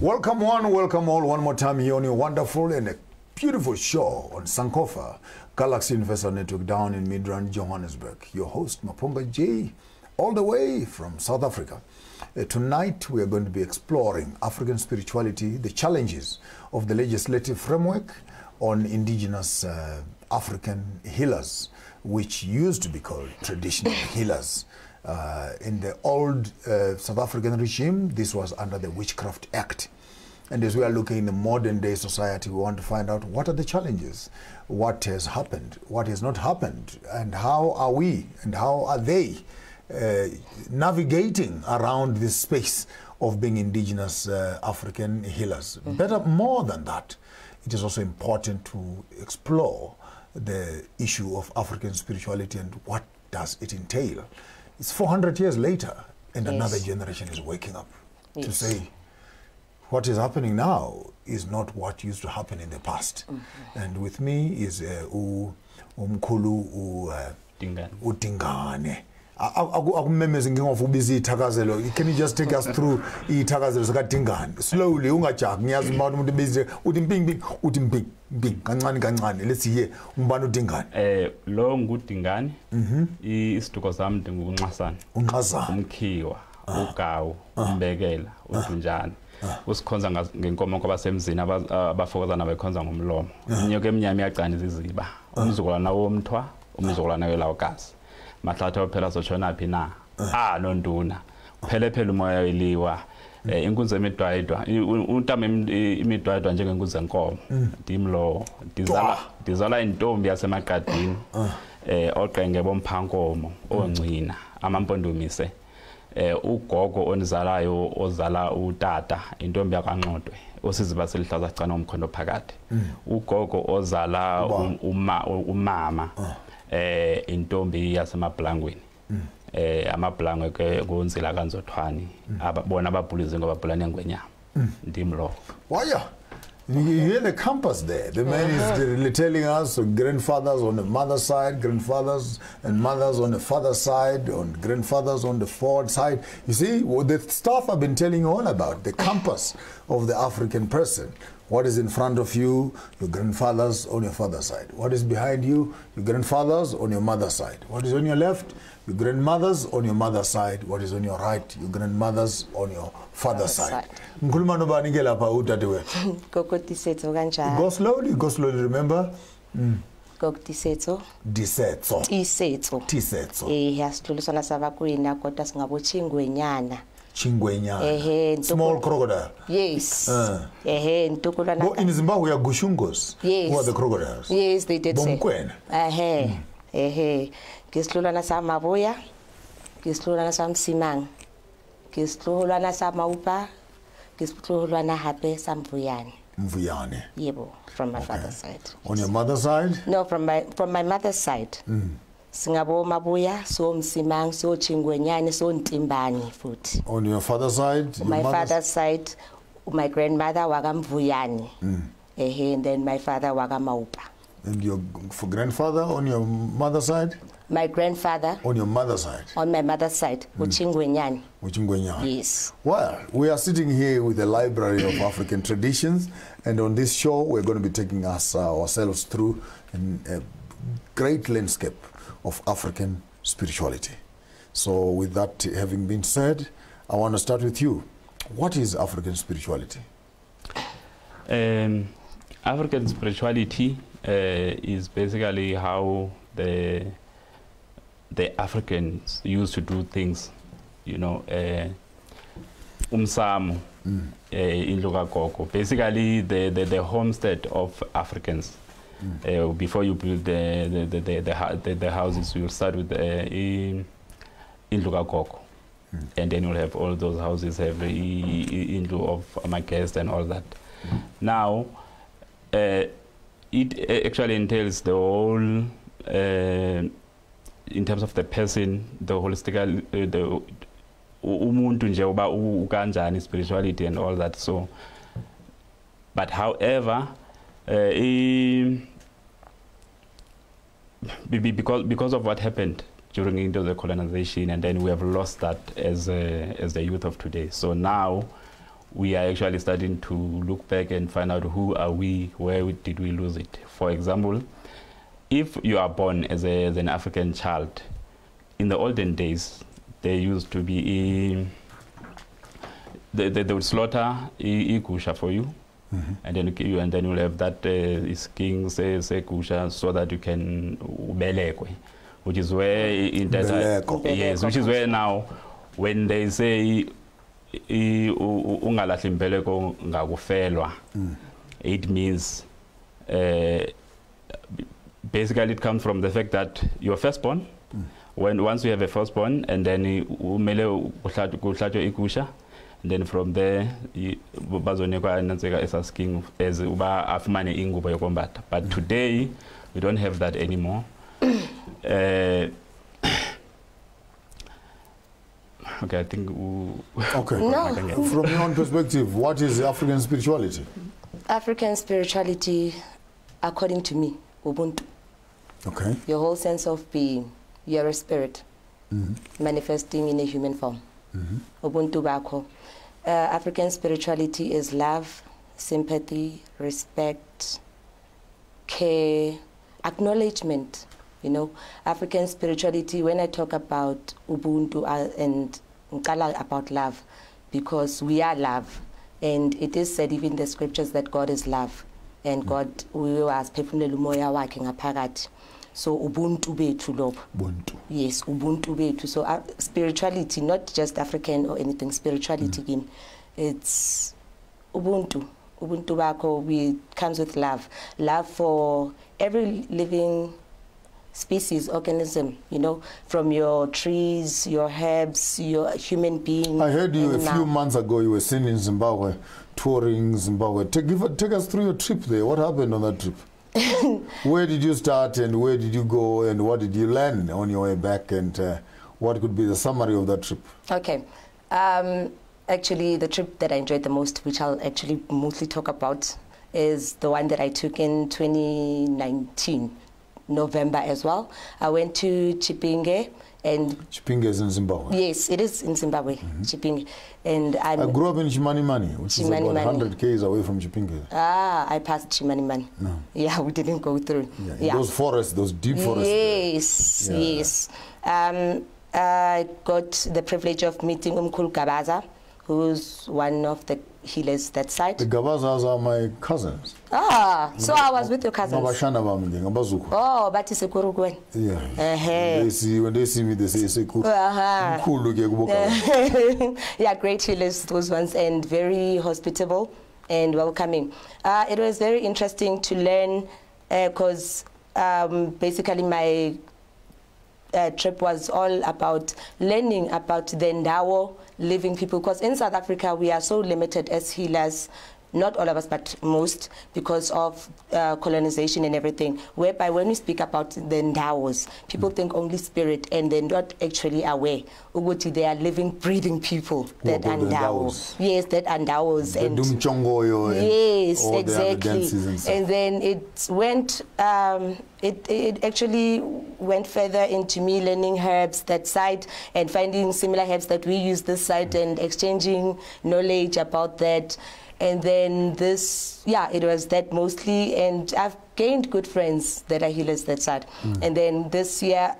Welcome one, welcome all one more time here on your wonderful and beautiful show on Sankofa, Galaxy Investor Network down in Midrand, Johannesburg. Your host, Maponga J, all the way from South Africa. Tonight we are going to be exploring African spirituality, the challenges of the legislative framework on indigenous African healers, which used to be called traditional healers. In the old South African regime, this was under the Witchcraft Act. And as we are looking in the modern day society, we want to find out what are the challenges, what has happened, what has not happened, and how are we and how are they navigating around this space of being indigenous African healers. Better, more than that, it is also important to explore the issue of African spirituality and what does it entail. It's 400 years later, and another generation is waking up to say, what is happening now is not what used to happen in the past. And with me is Umkhulu Dingaan. Can you just take us through Dingaan? Slowly, let's hear Dingaan. Lo nguDingane isituko sami ndingunxasana umkhiwa ugawu umbekela uDunjana usikhonza ngenkomo kwabasemzini abafokozana bekhonza ngomlomo inyoka emnyama iyaqanisa iziba umzukulwana womthwa umzukulwana welawukazi mahlatha phela soshona phi na nonduna phele umoya weliwa inkunzi emidwayidwa untama imidwayidwa njengenkunzi enkomo ndimlo dizala intombi yasemaqadini oqenge bomphankomo ongcina amampondomise ugogo onizalayo ozala utata intombi yakwaNqodwe osiziba selihlaza cana umkhondo phakathi ugogo ozala umama intombi yasemabhlangweni amabhlangwe ke kunzila kanzothwani ababona ababhulize ngoba bhulane ngwenyama ndimlo. Waya, you hear the compass there. The man is telling us grandfathers on the mother's side, grandfathers and mothers on the father's side, on grandfathers on the forward side. You see, the stuff I've been telling you all about, the compass of the African person. What is in front of you, your grandfathers on your father's side. What is behind you, your grandfathers on your mother's side. What is on your left, your grandmothers on your mother's side. What is on your right, your grandmothers on your father's side. Go slowly, remember? Gogo Tiisetso. Tiisetso. Yasithulisana sabakwina kodwa singabo Chingwenyana. Chingwenyana. Small crocodile. Yes. Ntukulwana. In Zimbabwe, we are Gushungos. Yes. Who are the crocodiles? Yes, they did say. Bomkwena. Kislulana samabuya. Kislulana samsimang. Kislulana samaupa. Kislulana hape samvuyane. Mvuyane. Yebo, from my father's side. On your mother's side? No, from my mother's side. Singabo mabuya, so msimang, so Chingwenyane, so Ndimande futhi. On your father's side? My father's side, my grandmother wagamvuyane. And then my father wagamaupa. And your grandfather on your mother's side? My grandfather. On your mother's side? On my mother's side, Uchingwenyane. Uchingwenyane. Yes. Well, we are sitting here with the Library of African Traditions, and on this show we're going to be taking ourselves through a great landscape of African spirituality. So with that having been said, I want to start with you. What is African spirituality? African spirituality is basically how the Africans used to do things, you know, umsamo, Legoa Gogo, basically the homestead of Africans. Before you build the houses, you'll start with Legoa Gogo, and then you'll have all those houses have in lieu of my guest and all that. Now, it actually entails the whole, in terms of the person, the holistic, the umuntu nje uba ukanjani spirituality and all that. So, but however, because of what happened during the colonization, and then we have lost that as the youth of today. So now we are actually starting to look back and find out who are we, where did we lose it. For example, if you are born as an African child, in the olden days, there used to be they would slaughter igusha for you, and then you'll have that skin say gusha so that you can belekwe, which is where yes, which is where now when they say ungalahli imbeleko ngakufelwa, it means basically it comes from the fact that you're firstborn. Once you have a firstborn, and then umele kuhlatshwe igusha, and then from there bazonikwa ananseka esasking as uba afumane ingubo yokombatha. But today we don't have that anymore. Okay, I think. Okay. No. From your own perspective, what is African spirituality? African spirituality, according to me, Ubuntu. Okay. Your whole sense of being. You're a spirit manifesting in a human form. Ubuntu bakho. African spirituality is love, sympathy, respect, care, acknowledgement. You know, African spirituality, when I talk about Ubuntu and about love, because we are love. And it is said even in the scriptures that God is love. And God, we was pepumele umoya wakhe ngaphakathi. So Ubuntu bethu lobo. Ubuntu. Yes, Ubuntu bethu. So spirituality, not just African or anything, spirituality, it's Ubuntu. Ubuntu bakho comes with love. Love for every living species, organism, you know, from your trees, your herbs, your human being. I heard you a few months ago, you were seen in Zimbabwe, touring Zimbabwe. Take us through your trip there. What happened on that trip? Where did you start and where did you go and what did you learn on your way back, and what could be the summary of that trip? Okay. Actually, the trip that I enjoyed the most, which I'll actually mostly talk about, is the one that I took in 2019, November as well. I went to Chipinge. And Chipinge is in Zimbabwe? Yes, it is in Zimbabwe, Chipinge. And I grew up in Chimani, which is about 100 k's away from Chipinge. I passed Chimani. No. Yeah, we didn't go through. Yeah. Those forests, those deep forests. Yes. I got the privilege of meeting Umkhulu Gabaza, who's one of the healers that side. The Gabazas are my cousins. So I was with your cousins. Oh, but it's a Kurugwen. Yeah. When they see me, they say Sekuru. Yeah, great healers, those ones, and very hospitable and welcoming. It was very interesting to learn because basically my trip was all about learning about the Ndawo living people, because in South Africa we are so limited as healers, not all of us but most, because of colonization and everything, whereby when we speak about the Ndawos, people think only spirit and they're not actually aware Uguti they are living, breathing people that are Ndawos. Yes, that are Ndawos. And yes, exactly. And then it went it actually went further into me learning herbs that side and finding similar herbs that we use this side and exchanging knowledge about that. And then this, it was that mostly, and I've gained good friends that are healers that side. And then last year,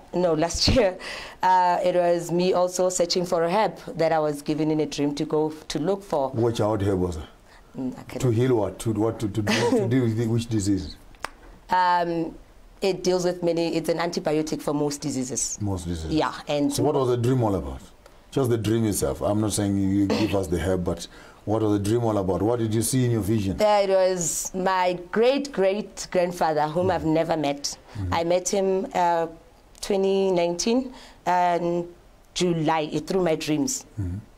it was me also searching for a herb that I was given in a dream to go to look for. Which herb was it? To heal what? To deal with which disease? It deals with it's an antibiotic for most diseases. Most diseases? Yeah. And so what was the dream all about? Just the dream itself. I'm not saying you give us the herb, but what was the dream all about? What did you see in your vision? It was my great-great-grandfather, whom I've never met. I met him 2019 July, through my dreams.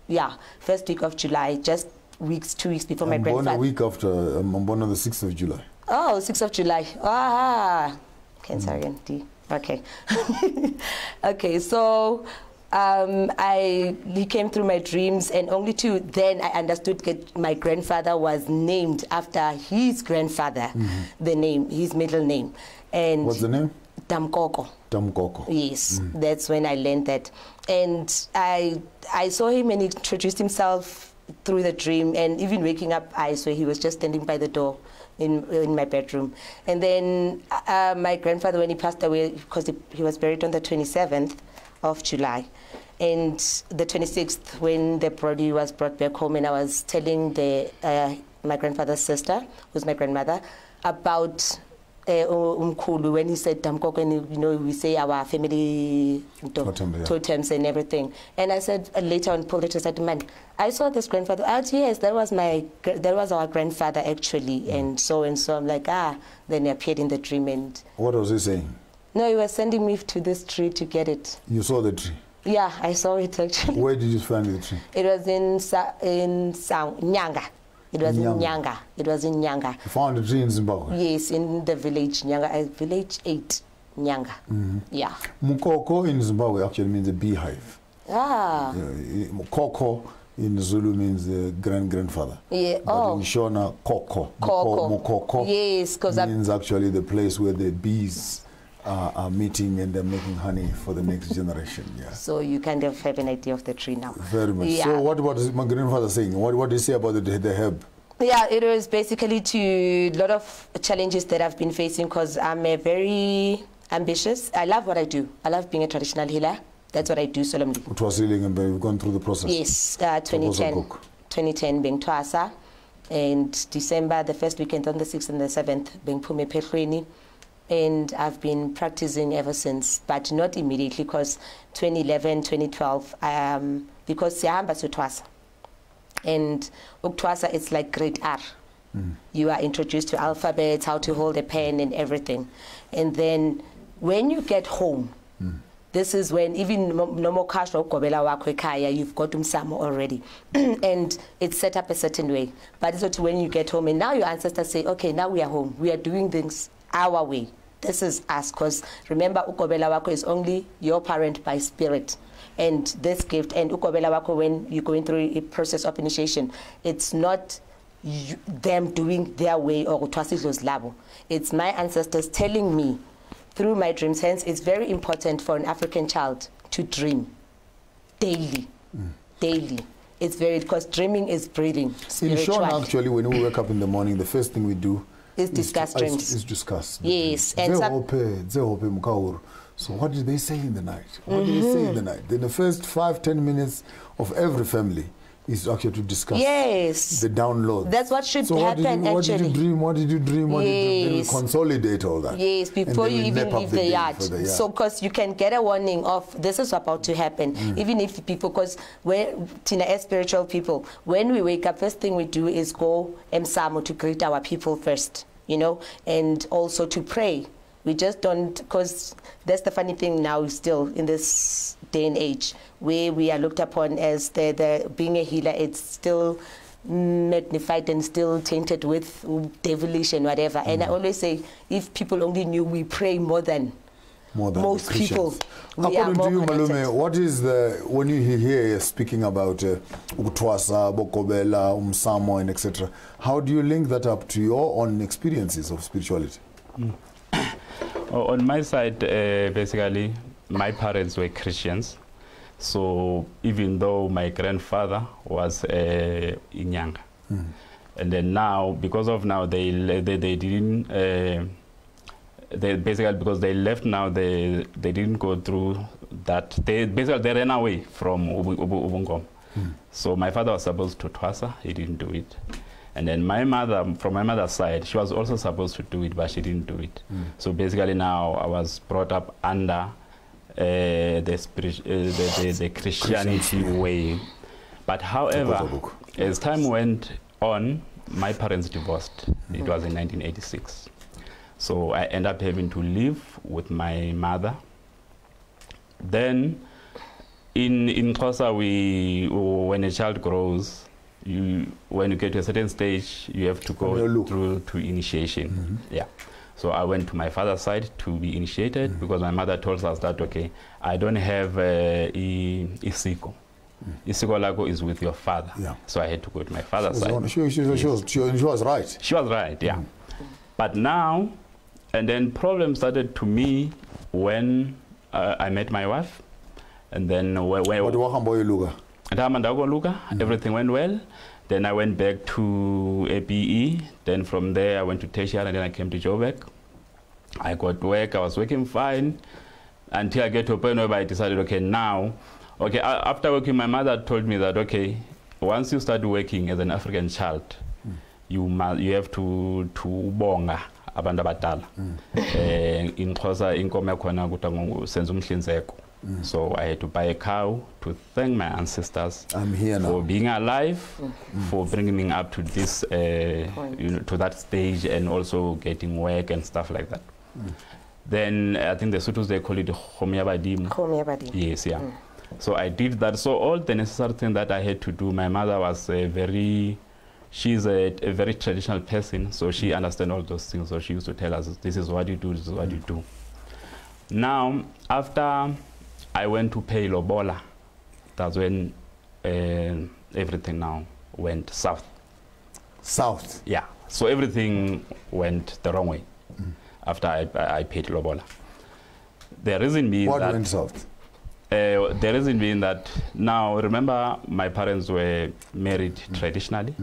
Yeah, first week of July, just 2 weeks before my grandfather. Born a week after, I'm born on the 6th of July. Oh, 6th of July. Cancerian D. Okay. Okay, so he came through my dreams, and only then I understood that my grandfather was named after his grandfather, his middle name. And what's the name? Damkoko. Damkoko. Yes, that's when I learned that. And I saw him and he introduced himself through the dream, and even waking up, I swear he was just standing by the door in my bedroom. And then my grandfather, when he passed away, because he was buried on the 27th of July, and the 26th, when the body was brought back home, and I was telling my grandfather's sister, who's my grandmother, about Umkhulu, when he said Damkoko, and we say our family totems and everything. And I said later on, pulled it aside, man, I saw this grandfather. Yes, that was our grandfather actually, and so. I'm like, Then he appeared in the dream. And what was he saying? No, he was sending me to this tree to get it. You saw the tree? Yeah, I saw it actually. Where did you find the tree? It was in Nyanga. It was in Nyanga. It was in Nyanga. You found the tree in Zimbabwe? Yes, in the village Nyanga, village 8, Nyanga. Mm-hmm. Yeah. Mukoko in Zimbabwe actually means a beehive. Mukoko in Zulu means grandfather. Yeah. But in Shona, Koko. Mukoko. Yes, because means actually the place where the bees are meeting and they're making honey for the next generation. Yeah. So you kind of have an idea of the tree now. Very much. Yeah. So what is my grandfather saying? What did he say about the herb? Yeah, it was basically to a lot of challenges that I've been facing, because I'm a very ambitious. I love what I do. I love being a traditional healer. That's what I do solemnly. It was healing, and you've gone through the process? Yes, 2010 being Twasa, and December, the first weekend on the 6th and the 7th being Pume Pehlweni. And I've been practicing ever since, but not immediately, because 2011, 2012, because Siyahamba to Twasa. And Twasa, it's like grade R. You are introduced to alphabets, how to hold a pen and everything. And then when you get home, this is when even no more cash or gobela wakwekaya, you've got umsamo already. And it's set up a certain way. But it's not when you get home, and now your ancestors say, okay, now we are home. We are doing things our way. This is us, because remember, ukobela wako is only your parent by spirit. And this gift, and ukobela wako, when you're going through a process of initiation, it's not them doing their way or utwasizo's labo. It's my ancestors telling me through my dreams. Hence, it's very important for an African child to dream daily. Daily. It's very, because dreaming is breathing. In Shona, actually, when we wake up in the morning, the first thing we do is discuss dreams. Is discuss. Yes. And so what did they say in the night? What did they say in the night? Then the first 5-10 minutes of every family is actually to discuss the download. That's what should happen, actually. What did you dream? What did you dream? What did you dream? Then we consolidate all that. Yes, before you even leave the yard. So, because you can get a warning of this is about to happen. Even if people, because we're as spiritual people, when we wake up, first thing we do is go emsamo to greet our people first, and also to pray. We just don't, because that's the funny thing now still in this day and age, where we are looked upon as the being a healer, it's still magnified and still tainted with devilish and whatever. And I always say, if people only knew we pray more than most people. According to you, Malume, what is when you hear speaking about Utwasa, Bokobela, Umsamo, and etc., how do you link that up to your own experiences of spirituality? On my side, basically, my parents were Christians. So even though my grandfather was Inyanga, and then now, because of now, they didn't, they basically, because they left now, they didn't go through that. They ran away from Ubungom. So my father was supposed to Twasa, he didn't do it. And then my mother, from my mother's side, she was also supposed to do it, but she didn't do it. So basically now I was brought up under the Christianity way. But however, as time went on, my parents divorced. It was in 1986. So I ended up having to live with my mother. Then in Xhosa, when a child grows, when you get to a certain stage, you have to go through to initiation. Yeah. So I went to my father's side to be initiated because my mother told us that, okay, I don't have isiko. Isiko lago is with your father. Yeah. So I had to go to my father's side. She was right. She was right, yeah. But now, and then problems started to me when I met my wife. And then Everything went well. Then I went back to APE. Then from there I went to tertiary, and then I came to Joburg. I got work. I was working fine until I get to a point where I decided, okay, now, okay, after working, my mother told me that, okay, once you start working as an African child, you have to bonga abantu abadala. In Xhosa inkomo yakhona kuthiwa senza umhlinzeko. So I had to buy a cow to thank my ancestors for being alive, for bringing me up to this, to that stage, and also getting work and stuff like that. Then I think the Sothos, they call it Khomiabadim. Yes, yeah. So I did that. So all the necessary things that I had to do, my mother was she's a very traditional person, so she understands all those things. So she used to tell us, this is what you do, this is what you do. Now, after I went to pay Lobola, that's when everything now went south. South? Yeah. So everything went the wrong way after I paid Lobola. The reason being what went south? The reason being that now, remember, my parents were married traditionally.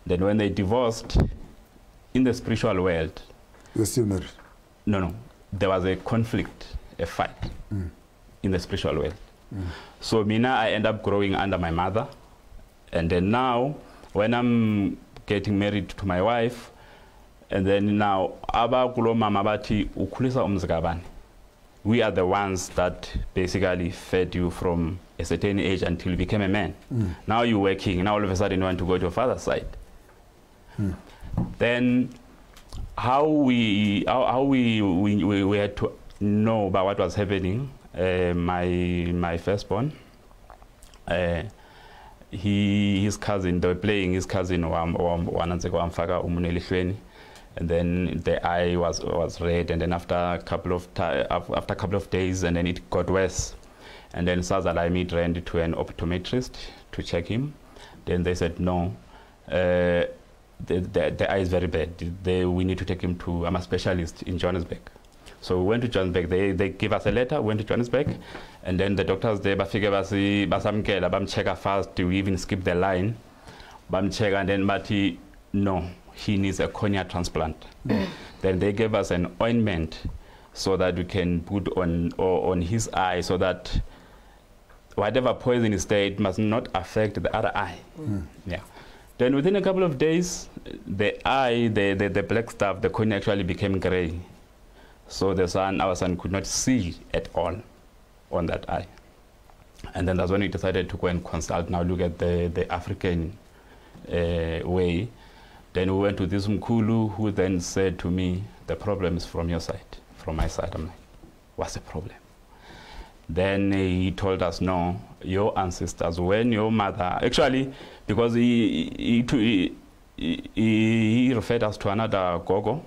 Then when they divorced, in the spiritual world... You were still married? No. There was a conflict, a fight in the spiritual world. So Mina, I end up growing under my mother. And then now, when I'm getting married to my wife, and then now, we are the ones that basically fed you from a certain age until you became a man. Now you're working, now all of a sudden you want to go to your father's side. Then how we had to know about what was happening. My firstborn, his cousin, they were playing his cousin, and then the eye was red, and then after a couple of days, and then it got worse, and then Sazalai ran to an optometrist to check him. Then they said no, the eye is very bad. We need to take him to a specialist in Johannesburg. So we went to Johannesburg. They gave us a letter, went to Johannesburg, and then the doctors there check first. We even skip the line, check, and then no, he needs a cornea transplant. Then they gave us an ointment so that we can put on his eye, so that whatever poison is there, it must not affect the other eye. Yeah. Then within a couple of days, the eye, the black stuff, the cornea actually became gray. So our son could not see at all on that eye. And then that's when we decided to go and consult, now look at the African way. Then we went to this Mkulu, who then said to me, the problem is from your side, from my side. I'm like, what's the problem? Then he told us, no, your ancestors, when your mother, actually, because he referred us to another Gogo,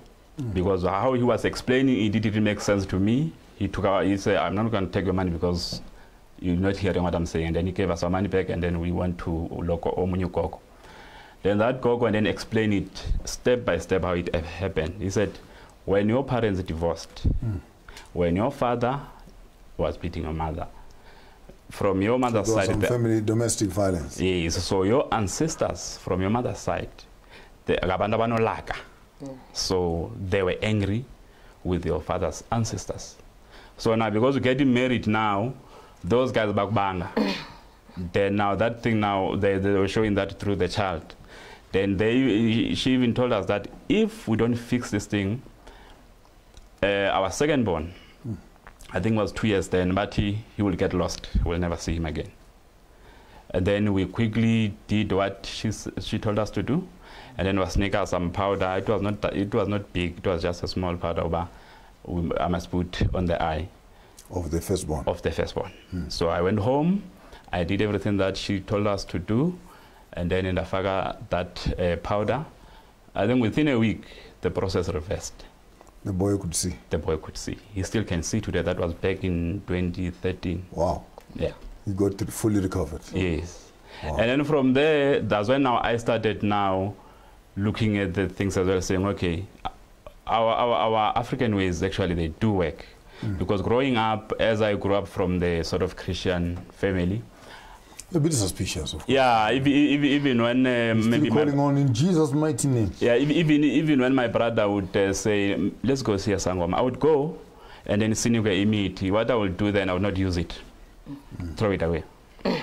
because how he was explaining it didn't make sense to me. He said, I'm not going to take your money because you're not hearing what I'm saying. And then he gave us our money back, and then we went to local Omunyu Gogo. Then that Gogo and then explained it step by step how it happened. He said, when your parents divorced, when your father was beating your mother, from your mother's side, some family domestic violence. Yes, so your ancestors from your mother's side, so they were angry with your father's ancestors. So now, because we're getting married now, those guys back banga. Then now that thing now they were showing that through the child. Then she even told us that if we don't fix this thing, our second born, I think was 2 years then, but he will get lost. We'll never see him again. And then we quickly did what she told us to do, and then was sneak out some powder. It was not big. It was just a small powder. But I must put on the eye of the firstborn. Of the firstborn. So I went home. I did everything that she told us to do, and then in the faga that powder. I think within a week the process reversed. The boy could see. The boy could see. He still can see today. That was back in 2013. Wow. Yeah. He got fully recovered. Yes. Wow. And then from there, that's when now I started now looking at the things as well, saying, okay, our African ways, actually, they do work. Because growing up, as I grew up from the sort of Christian family, A bit suspicious, of course. Yeah, even when maybe calling on in Jesus' mighty name. Yeah, even when my brother would say, let's go see a sangoma, I would go and then sinuga imiti. What I would do then, I would not use it. Throw it away. Yeah.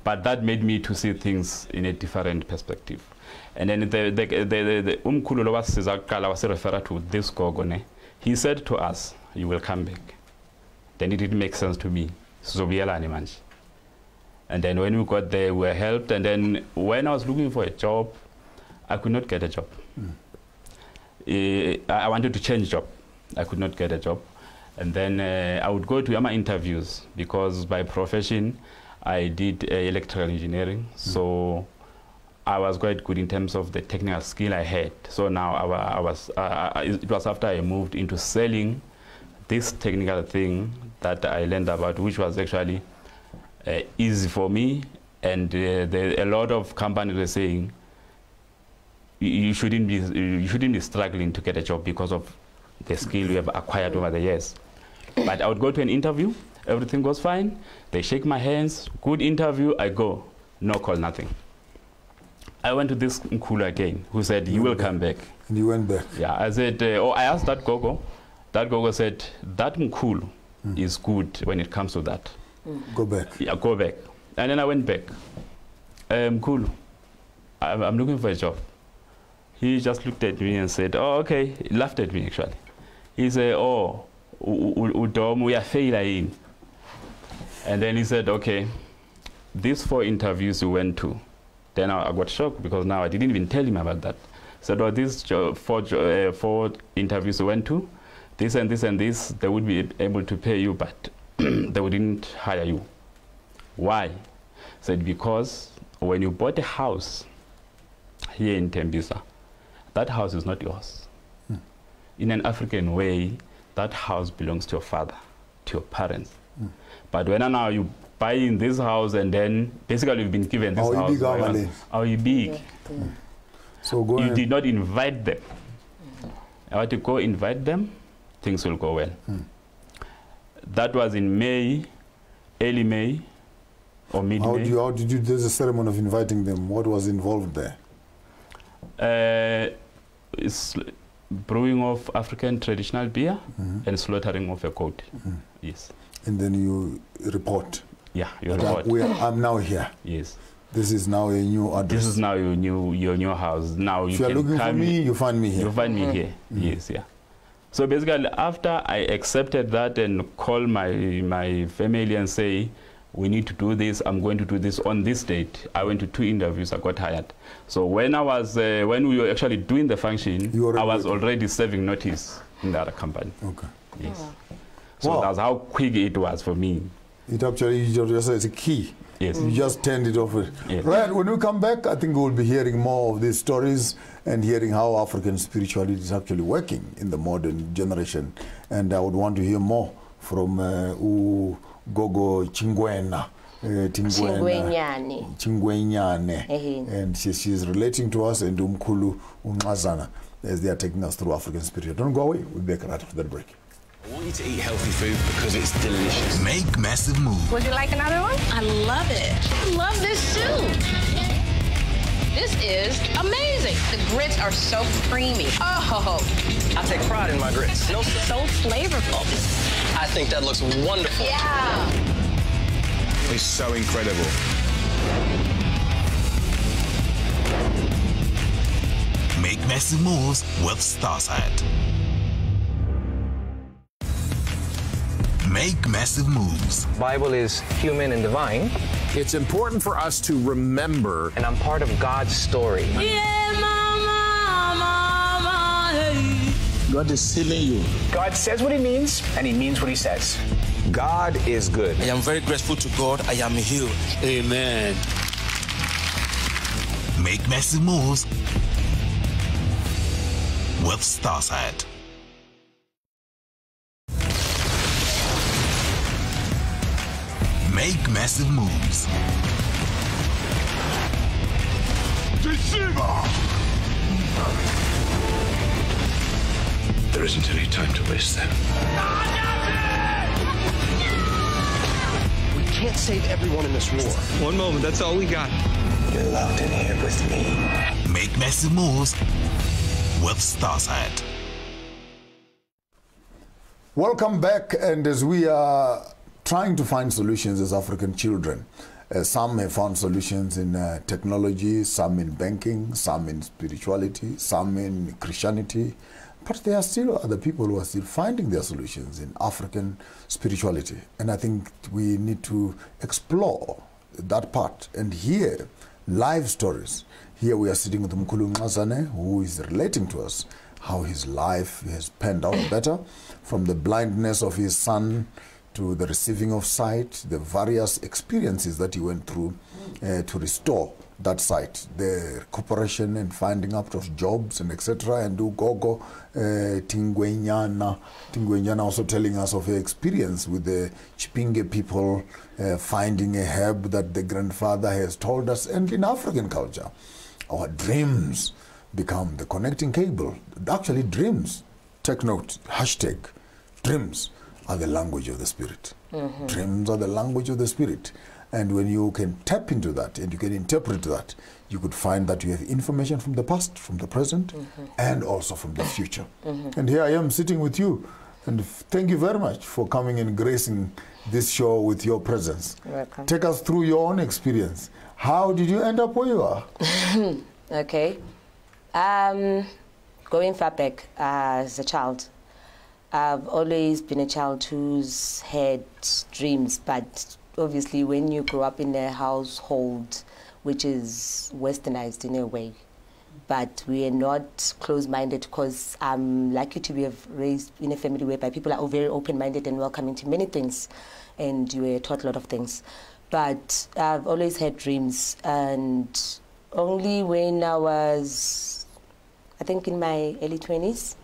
But that made me to see things in a different perspective. And then the umkhulu was referred to this Gogone. He said to us, you will come back. Then it didn't make sense to me. And then when we got there, we were helped. And then when I was looking for a job, I could not get a job. I wanted to change job. I could not get a job. And then I would go to Yama interviews because by profession, I did electrical engineering. So I was quite good in terms of the technical skill I had. So now it was after I moved into selling this technical thing that I learned about, which was actually easy for me. And a lot of companies were saying, you shouldn't be struggling to get a job because of the skill you have acquired over the years. But I would go to an interview, everything goes fine, they shake my hands, good interview, I go, no call, nothing. I went to this Nkulu again, who said, you will come back. And you went back? Yeah, I said, I asked that Gogo. That Gogo said, that Nkulu is good when it comes to that. Go back. Yeah, go back. And then I went back. Nkulu, I'm looking for a job. He just looked at me and said, oh, okay. He laughed at me, actually. He said, oh, we are failing. And then he said, okay, these 4 interviews you went to. Then I got shocked because now I didn't even tell him about that. So these 4 interviews you went to, this and this and this, they would be able to pay you, but they wouldn't hire you. Why? Said because when you bought a house here in Tembisa, that house is not yours. In an African way, that house belongs to your father, to your parents. But when now you buy in this house and then basically you've been given this house. Are you big? So go you did not invite them. I want to go invite them, things will go well. That was in May, early May or mid-May. How did you do the ceremony of inviting them? What was involved there? It's brewing of African traditional beer and slaughtering of a goat. Yes. And then you report. Yeah, you report. I'm now here. Yes. This is now a new address. This is now your new house. Now if you are looking for me, you find me here. You find me here. Yes, yeah. So basically, after I accepted that and called my family and say, we need to do this, I'm going to do this on this date, I went to 2 interviews, I got hired. So when when we were actually doing the function, I was already serving notice in the other company. Okay. Yes. So that's how quick it was for me. It actually just as a key. Yes. You just turned it over. Yes. Right, when we come back, I think we'll be hearing more of these stories and hearing how African spirituality is actually working in the modern generation. And I would want to hear more from Gogo Chingwena. Chingwenyane. And she's relating to us, and Umkhulu Umazana, as they are taking us through African spirituality. Don't go away. We'll be back right after that break. I want you to eat healthy food because it's delicious. Make massive moves. Would you like another one? I love it. I love this soup. This is amazing. The grits are so creamy. Oh. I take pride in my grits. So flavorful. I think that looks wonderful. Yeah. It's so incredible. Make massive moves with Starside. Make massive moves. Bible is human and divine. It's important for us to remember. And I'm part of God's story. God is healing you. God says what he means, and he means what he says. God is good. I am very grateful to God. I am healed. Amen. Make massive moves with Starside. Make massive moves. There isn't any time to waste then. can't save everyone in this war. One moment, that's all we got. You're locked in here with me. Make massive moves with Starsat. Welcome back, and as we are trying to find solutions as African children, some have found solutions in technology, some in banking, some in spirituality, some in Christianity, but there are still other people who are still finding their solutions in African spirituality. And I think we need to explore that part and hear live stories. Here we are sitting with Mkulu Ngazane, who is relating to us how his life has panned out better, from the blindness of his son to the receiving of sight, the various experiences that he went through to restore that sight, the cooperation and finding out of jobs and etc. And Gogo Tingwenyana also telling us of her experience with the Chipinge people, finding a herb that the grandfather has told us. And in African culture, our dreams become the connecting cable. Actually, dreams, take note, hashtag, dreams are the language of the spirit. Mm-hmm. Dreams are the language of the spirit. And when you can tap into that and you can interpret that, you could find that you have information from the past, from the present, mm-hmm. and also from the future. Mm-hmm. And here I am sitting with you. And thank you very much for coming and gracing this show with your presence. You're welcome. Take us through your own experience. How did you end up where you are? Okay. Going far back as a child, I've always been a child who's had dreams, but obviously when you grow up in a household which is westernized in a way, but we are not close-minded, because I'm lucky to be raised in a family whereby people are very open-minded and welcoming to many things, and you were taught a lot of things. But I've always had dreams, and only when I was, I think, in my early 20s,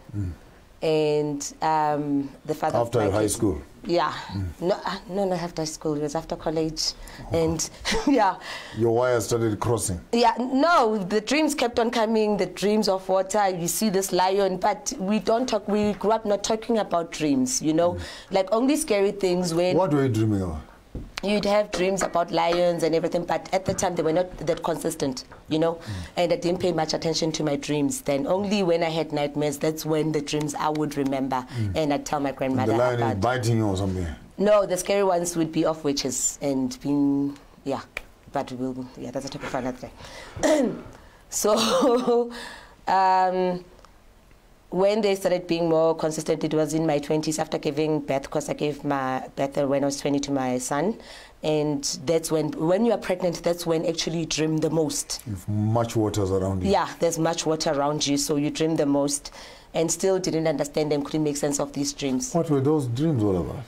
and the father after of my high kids, school. Yeah, no, not after school. It was after college, and yeah. Your wires started crossing. Yeah, no, the dreams kept on coming. The dreams of water. You see this lion, but we don't talk. We grew up not talking about dreams. You know, like only scary things. When what were you dreaming of? You'd have dreams about lions and everything, but at the time they were not that consistent, you know, and I didn't pay much attention to my dreams. Then only when I had nightmares, that's when the dreams I would remember, and I'd tell my grandmother. And the lion about is biting you or something? No, the scary ones would be of witches and being, yeah, but we'll, yeah, that's a topic for another day. So, when they started being more consistent, it was in my 20s after giving birth, because I gave my birth when I was 20 to my son. And that's when you are pregnant, that's when actually you dream the most. If much water is around you. Yeah, there's much water around you, so you dream the most. And still didn't understand them, couldn't make sense of these dreams. What were those dreams all about?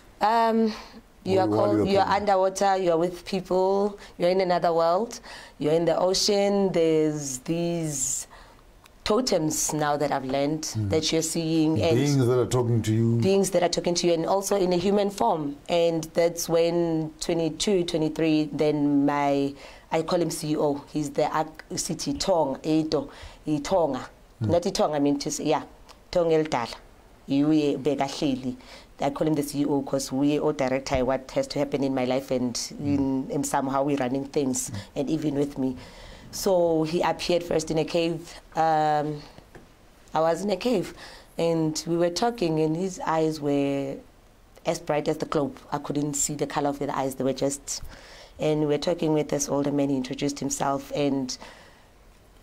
You're underwater, you're with people, you're in another world, you're in the ocean, there's these totems now that I've learned that you're seeing. Beings that are talking to you. Beings that are talking to you, and also in a human form. And that's when 22, 23, then I call him CEO. He's the city Tonga, Tonga. Not Tonga, I mean to say, yeah, Tonga El Dala. I call him the CEO because we all direct what has to happen in my life, and in somehow we're running things, and even with me. So he appeared first in a cave. I was in a cave, and we were talking, and his eyes were as bright as the globe. I couldn't see the color of the eyes. They were just, and we were talking with this older man. He introduced himself, and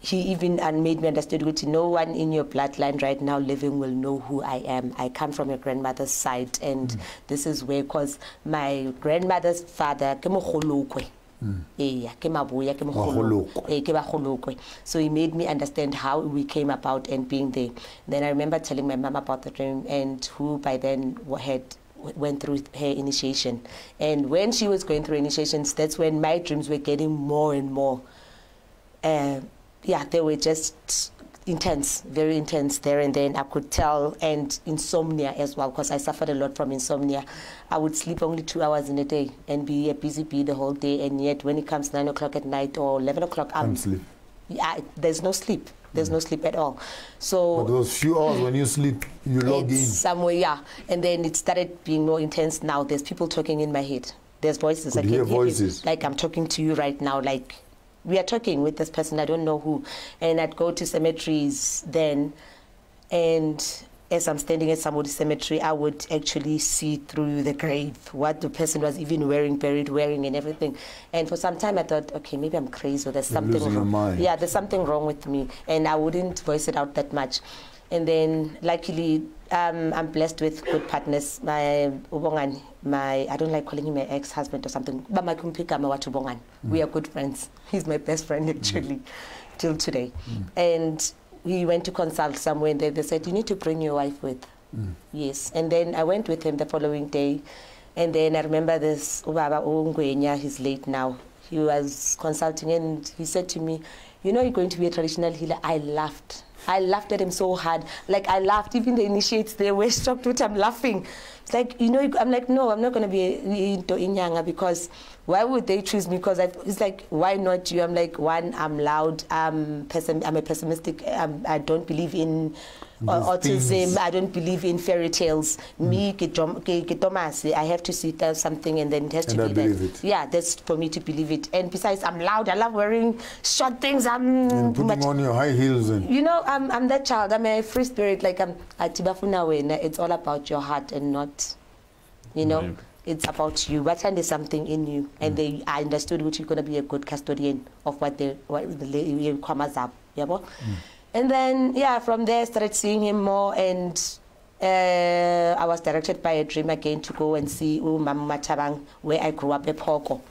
he even made me understand that no one in your bloodline right now living will know who I am. I come from your grandmother's side, and this is where, because my grandmother's father, so he made me understand how we came about and being there. Then I remember telling my mom about the dream, and who by then went through her initiation. And when she was going through initiations, that's when my dreams were getting more and more. Yeah, they were just intense, very intense there and then. I could tell, and insomnia as well, because I suffered a lot from insomnia. I would sleep only 2 hours in a day and be a busy bee the whole day, and yet when it comes 9 o'clock at night or 11 o'clock, sleep. Yeah, there's no sleep. There's no sleep at all. So but those few hours when you sleep, you log in. Somewhere, yeah. And then it started being more intense now. There's people talking in my head. There's voices. Could I can hear hear voices. like I'm talking to you right now, like we are talking with this person, I don't know who. And I'd go to cemeteries then, and as I'm standing at somebody's cemetery, I would actually see through the grave what the person was even buried wearing and everything. And for some time I thought, okay, maybe I'm crazy or there's something wrong. Yeah, there's something wrong with me. And I wouldn't voice it out that much. And then luckily, I'm blessed with good partners. My Ubongan, I don't like calling him my ex-husband or something, but my kumpika, my Ubongan. We are good friends. He's my best friend actually, till today. And we went to consult somewhere, and they said, you need to bring your wife with. Yes. And then I went with him the following day. And then I remember this, Ubaba Ungwenya, he's late now. He was consulting, and he said to me, you know, you're going to be a traditional healer. I laughed. I laughed at him so hard. Like, I laughed. Even the initiates, they were shocked with I'm laughing. It's like, you know, I'm like, no, I'm not going to be into Inyanga, because why would they choose me? Because it's like, why not you? I'm like, one, I'm loud. I'm a pessimistic. I don't believe in autism. I don't believe in fairy tales. Me, I have to see there's something, and then it has to be that. Yeah, that's for me to believe it. And besides, I'm loud. I love wearing short things. And putting on your high heels. And you know, I'm that child. I'm a free spirit. Like it's all about your heart and not, you know, it's about you. What there's something in you, and I understood which you're going to be a good custodian of what the commas up. Yeah, and then, yeah, from there I started seeing him more, and I was directed by a dream again to go and see Mama Matabang, where I grew up at Poko.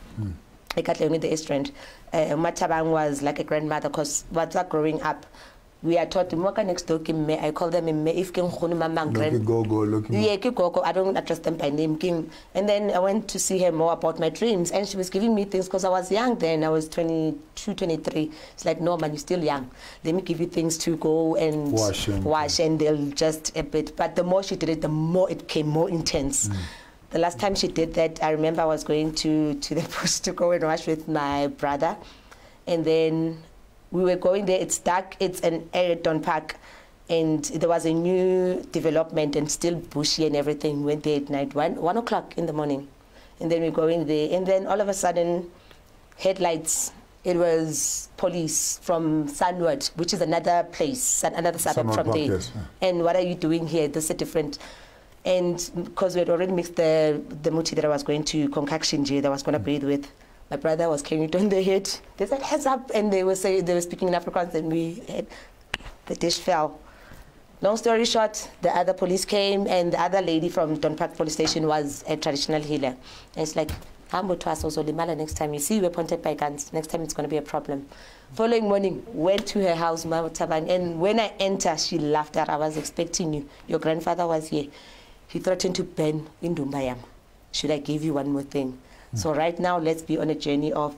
I got in the East End. Matabang was like a grandmother, because what's growing up, we are taught to next door. I call them if Gogo. I don't address them by name. And then I went to see her more about my dreams, and she was giving me things, because I was young then. I was 22, 23. It's like, no, man, you're still young. Let me give you things to go and wash, and they'll just a bit. But the more she did it, the more it became more intense. The last time she did that, I remember I was going to the bush to go and wash with my brother, and then we were going there. It's dark. It's an Ayrton Park, and there was a new development and still bushy and everything. We went there at night, 1 o'clock in the morning, and then we go in there, and then all of a sudden, headlights. It was police from Sunward, which is another place, another suburb from there. Yes. And what are you doing here? This is different. And because we had already mixed the muti that I was going to concoction that I was going to breathe with. My brother was carrying it on the head. They said, heads up, and they were speaking in Afrikaans, and the dish fell. Long story short, the other police came, and the other lady from Don Park Police Station was a traditional healer. And it's like, next time you see we're pointed by guns, next time it's going to be a problem. Following morning, went to her house, and when I entered, she laughed at. I was expecting you. Your grandfather was here. He threatened to burn in Dumbayam. Should I give you one more thing? So right now, let's be on a journey of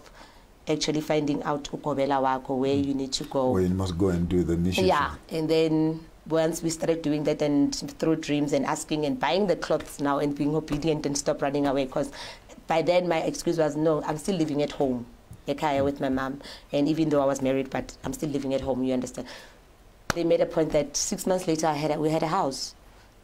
actually finding out ukobela wako, where you need to go. Where you must go and do the initiation. Yeah, and then once we started doing that, and through dreams and asking and buying the clothes now and being obedient and stop running away, because by then my excuse was, no, I'm still living at home, Ekaya, with my mom, and even though I was married, but I'm still living at home, you understand. They made a point that 6 months later we had a house.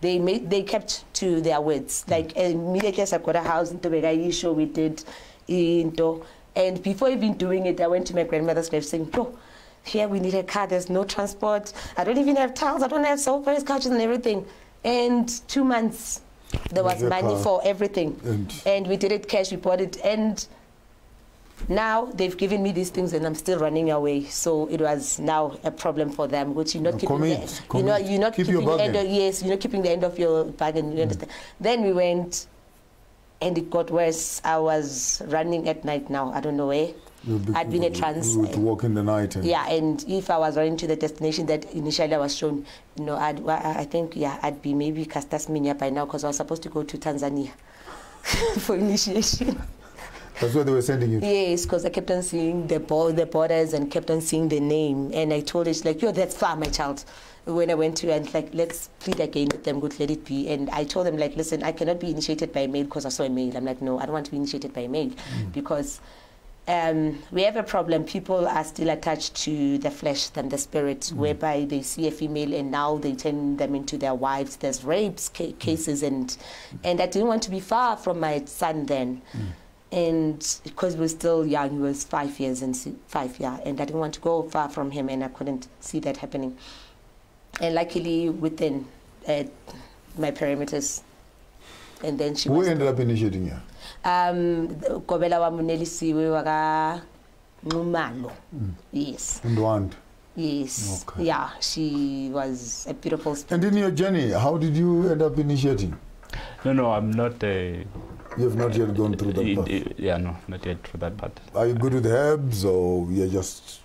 They kept to their words. Like immediately as I got a house in Tobegai show, we did and before even doing it, I went to my grandmother's grave saying, "Oh, here we need a car. There's no transport. I don't even have towels. I don't have sofas, couches, and everything." And 2 months, there was money for everything, and we did it cash. We bought it, and now they've given me these things, and I'm still running away. So it was now a problem for them, which you're not keeping you're not keeping the end of, yes, you're not keeping the end of your bargain. You understand? Then we went, and it got worse. I was running at night now. I don't know where. I'd been a trance. You would walk in the night. Yeah, and if I was running to the destination that initially I was shown, I think, yeah, I'd be maybe Castasminia by now, because I was supposed to go to Tanzania for initiation. That's where they were sending you? Yes, because I kept on seeing the borders and kept on seeing the name. And I told her, she's like, yo, that's far, my child. When I went to, and like, let's plead again with them, good, let it be. And I told them, like, listen, I cannot be initiated by a mail because I saw a mail. I'm like, no, I don't want to be initiated by a mail because we have a problem. People are still attached to the flesh than the spirit, whereby they see a female and now they turn them into their wives. There's rapes cases, and I didn't want to be far from my son then. And because we were still young, he was 5 years and 5, yeah, and I didn't want to go far from him, and I couldn't see that happening. And luckily, within my parameters, and then she. Who ended up initiating you? Kobela wa Munelisiwe waka Ngumalo. Yes. Ndimande. Yes. Okay. Yeah, she was a beautiful spirit. And in your journey, how did you end up initiating? No, I'm not. You have not yet gone through that path? Yeah, no, not yet through that part. Are you good with herbs, or you're just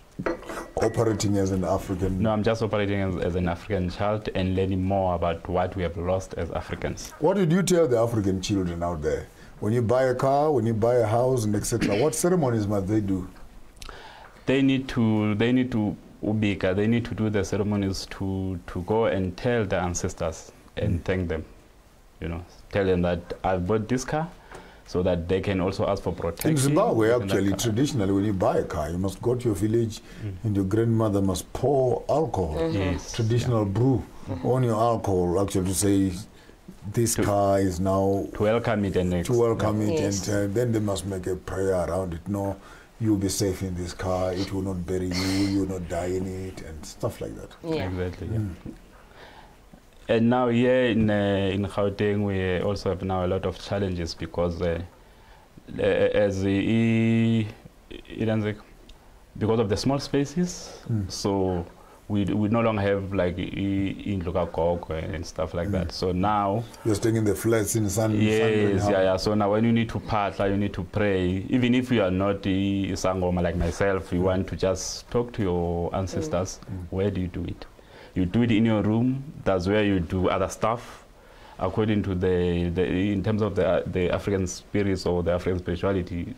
operating as an African? No, I'm just operating as an African child and learning more about what we have lost as Africans. What did you tell the African children out there? When you buy a car, when you buy a house, and etc., what ceremonies must they do? They need to ubika. They need to do the ceremonies to go and tell their ancestors and thank them. You know, tell them that I bought this car, so that they can also ask for protection. In Zimbabwe, actually, traditionally, when you buy a car, you must go to your village, and your grandmother must pour alcohol, Yes, traditional brew, on your alcohol, actually, to say this car is now to welcome it and Yes. and then they must make a prayer around it. No, you'll be safe in this car. It will not bury you. You will not die in it, and stuff like that. Yeah. Exactly. Yeah. And now here in Gauteng, we also have now a lot of challenges because because of the small spaces, so we no longer have like in Legoa Gogo and stuff like that. So now you're staying in the flats in sun. Yes, yeah. So now when you need to partner, you need to pray. Even if you are not a Sangoma like myself, you want to just talk to your ancestors. Where do you do it? You do it in your room. That's where you do other stuff, according to in terms of the African spirits or the African spirituality.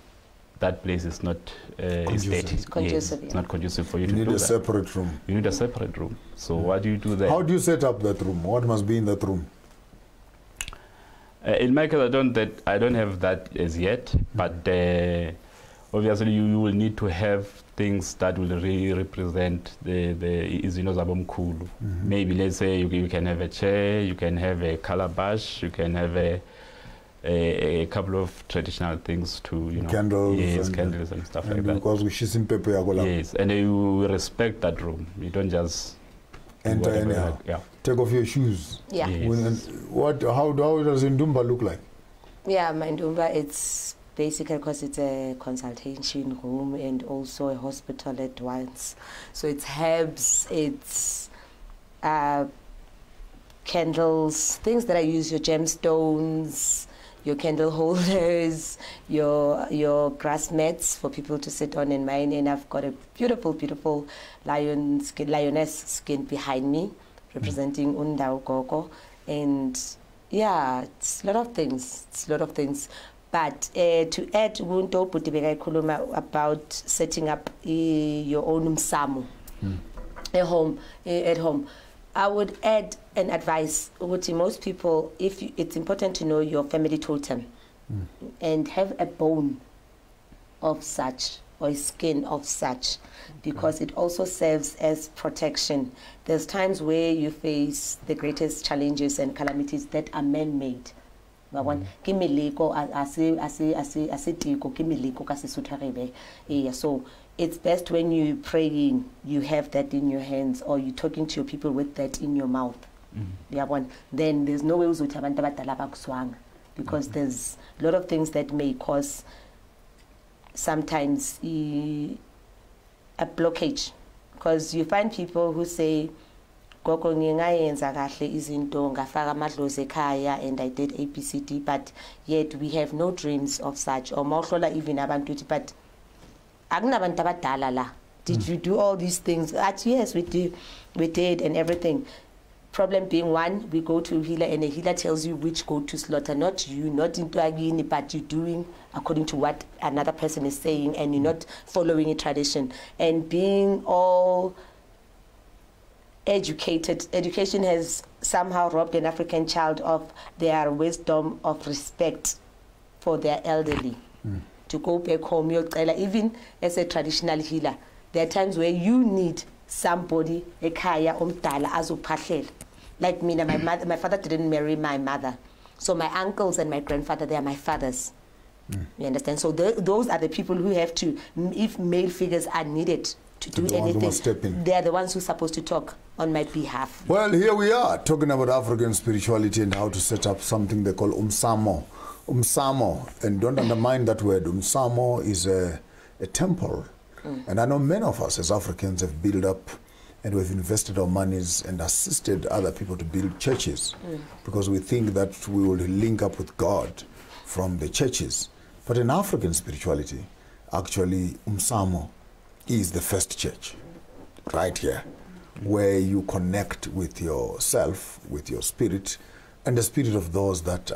That place is not Conducive, yes, yeah. it's not conducive for you, You to need do a that. separate room. You need a separate room. So what do you do there? How do you set up that room? What must be in that room? In my case, I don't have that as yet, but obviously you will need to have things that will really represent the Izino Zabomkhulu. Maybe let's say you can have a chair, you can have a calabash, you can have a couple of traditional things to, you know, Candles. yes, and, candles and stuff like that. Because she's in Pepe Yagola. Yes, and you respect that room. You don't just Enter whatever, anyhow. yeah. Take off your shoes. Yeah. Yes. How does Ndumba look like? Yeah, my Ndumba, it's basically because it's a consultation room and also a hospital at once. So it's herbs, it's candles, things that I use, your gemstones, your candle holders, your grass mats for people to sit on in mine. And I've got a beautiful, beautiful lioness skin behind me, representing Ndimande Gogo. And yeah, it's a lot of things. It's a lot of things. But to add about setting up your own msamo at home, I would add an advice. Most people, it's important to know your family totem and have a bone of such or a skin of such, because it also serves as protection. There's times where you face the greatest challenges and calamities that are man-made. So it's best when you're praying, you have that in your hands, or you're talking to your people with that in your mouth. Then there's no way because there's a lot of things that may cause sometimes a blockage. Because you find people who say, Gogo ngingayenza kahle izinto ngafaka amadlozi ekhaya and I did ABCD, but yet we have no dreams of such. Or mawhlola even abantu, but akunabantu abadala la. Did you do all these things? Yes, we did and everything. Problem being, one, we go to a healer and a healer tells you which goat to slaughter, not you, not into agini, but you're doing according to what another person is saying and you're not following a tradition. And being all educated, education has somehow robbed an African child of their wisdom, of respect for their elderly. To go back home, even as a traditional healer, there are times where you need somebody, ekhaya omdala azophahlela. Like me, my father didn't marry my mother. So my uncles and my grandfather, they are my fathers. You understand? So those are the people who have to, if male figures are needed to do anything, they are the ones who are supposed to talk on my behalf. Well, here we are talking about African spirituality and how to set up something they call umsamo. Umsamo, and don't undermine that word. Umsamo is a temple. And I know many of us as Africans have built up and we've invested our monies and assisted other people to build churches because we think that we will link up with God from the churches. But in African spirituality, actually, umsamo is the first church, right here, where you connect with yourself, with your spirit, and the spirit of those that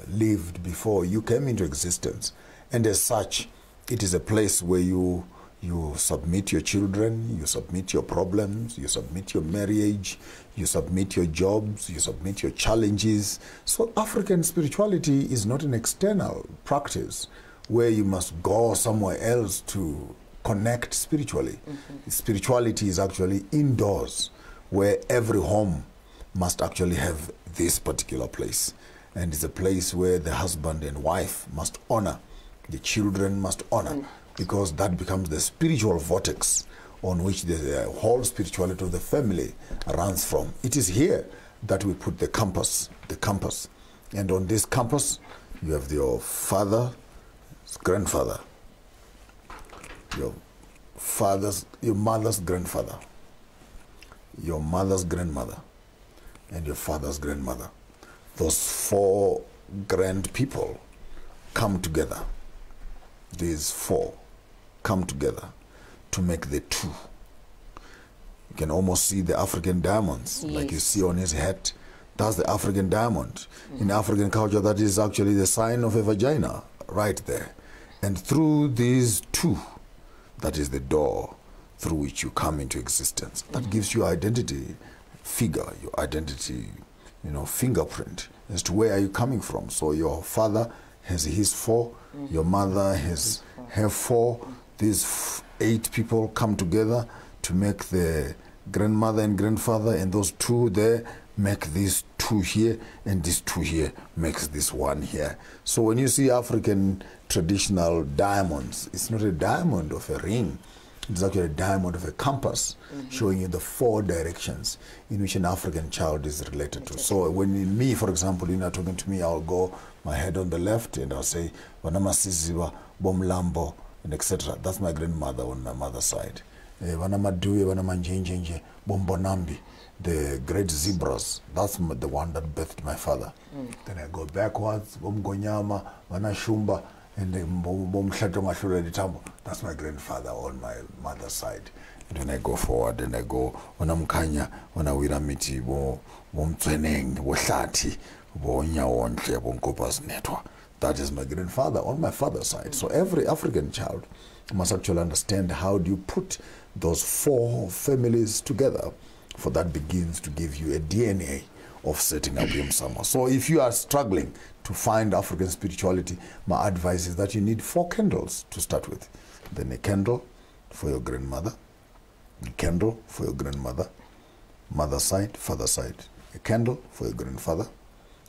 lived before you came into existence. And as such, it is a place where you submit your children, you submit your problems, you submit your marriage, you submit your jobs, you submit your challenges. So African spirituality is not an external practice where you must go somewhere else to connect spiritually. Spirituality is actually indoors, where every home must actually have this particular place. And it's a place where the husband and wife must honor, the children must honor, because that becomes the spiritual vortex on which the whole spirituality of the family runs from. It is here that we put the compass. And on this compass, you have your father's grandfather, your mother's grandfather, your mother's grandmother, and your father's grandmother. Those four grand people come together. These four come together to make the two. You can almost see the African diamonds, like you see on his head. That's the African diamond. In African culture, that is actually the sign of a vagina, right there. And through these two, that is the door through which you come into existence. That gives you identity figure, your identity, fingerprint as to where are you coming from. So your father has his four, your mother has her four. These 8 people come together to make the grandmother and grandfather, and those 2 there make these 2 here, and this 2 here makes this 1 here. So when you see African traditional diamonds, it's not a diamond of a ring. It's actually a diamond of a compass, showing you the 4 directions in which an African child is related to. So when me, for example, talking to me, I'll go my head on the left and I'll say, Wanamasiziwa, Bomlambo, and etc. That's my grandmother on my mother's side. Wanamaduwe, Wanamanjenjenje, Bombonambi, the great zebras. That's the one that birthed my father. Then I go backwards, Bomgonyama, Wanashumba, and that's my grandfather on my mother's side. And when I go forward, and I go Wanamkanya, Wanawiramiti, Bomtweneng, Woshati, Bonyawonche, Bonkopas Netwa. That is my grandfather on my father's side. So every African child must actually understand how do you put those 4 families together, for that begins to give you a DNA of setting up Umsamo. So if you are struggling to find African spirituality, my advice is that you need 4 candles to start with. Then a candle for your grandmother, a candle for your grandmother, mother's side, father's side, a candle for your grandfather,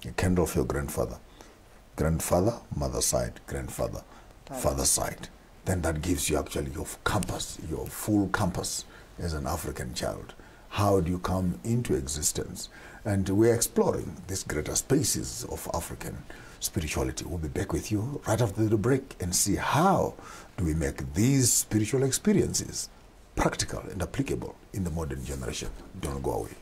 a candle for your grandfather, grandfather, mother's side, grandfather, father's side. Then that gives you actually your compass, your full compass as an African child. How do you come into existence? And we're exploring these greater spaces of African spirituality. We'll be back with you right after the break and see how do we make these spiritual experiences practical and applicable in the modern generation. Don't go away.